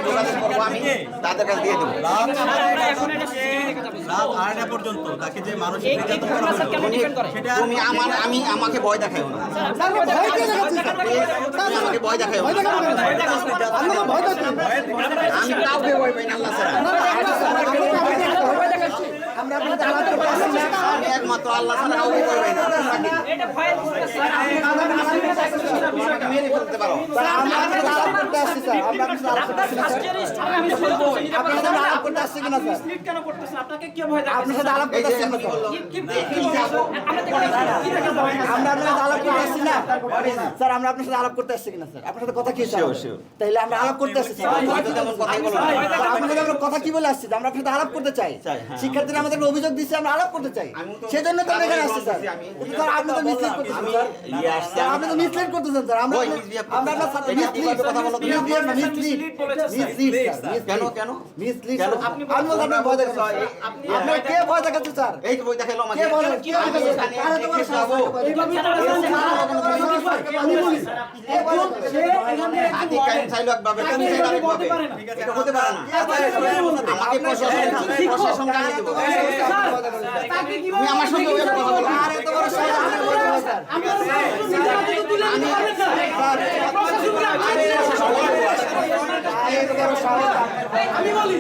যোগাযোগ করবো, আমি তাদের কাছে দিয়ে দেবো। রাত 8টা পর্যন্ত তাকে যে মানসিক নির্যাতন করা হলো, সেটা তুমি আমাকে ভয় দেখাও না, তুমি আমাকে ভয় দেখাও না। আমি কাউকে ভয় পাই না আল্লাহ ছাড়া। আমি একমাত্র আল্লাহ ছাড়া কাউকে ভয় পাই না। তোমাকে মেরে ফেলতে পারো। স্যার আমরা আপনার সাথে আলাপ করতে আসছি কিনা স্যার? আপনার সাথে কথা কি তাইলে আমরা আলাপ করতে আসছি। আপনাদের কথা কি বলে আসছি? আমরা আপনার সাথে আলাপ করতে চাই। শিক্ষার্থীরা আমাদের অভিযোগ দিচ্ছে, আমরা আলাপ করতে চাই, সেজন্য তো আমরা এখানে আসছি স্যার। স্যার আপনি তো মিসলিড করতেছেন স্যার, আপনি তো মিসলিড করতেছেন স্যার। আমরা আপনার সাথে মিসলিড কথা বলো, মিসলিড কেন কেন মিসলিড আপনি আপনার ভয় দেখাচ্ছেন। আপনি কে ভয় দেখাচ্ছেন স্যার? এই তো ভয় দেখাইলো আমাকে। কে বলে কি আমি এখানে দেখে যাবো। হাতি কাইন চাইলো একভাবে, তুমি চাইলো আরেকভাবে। এটা হতে পারে না। আমাকে প্রশাসন কানে দেবো। তুমি আমার সঙ্গে ওই কথা বলো। আর এত বড় সাহস আমি বলি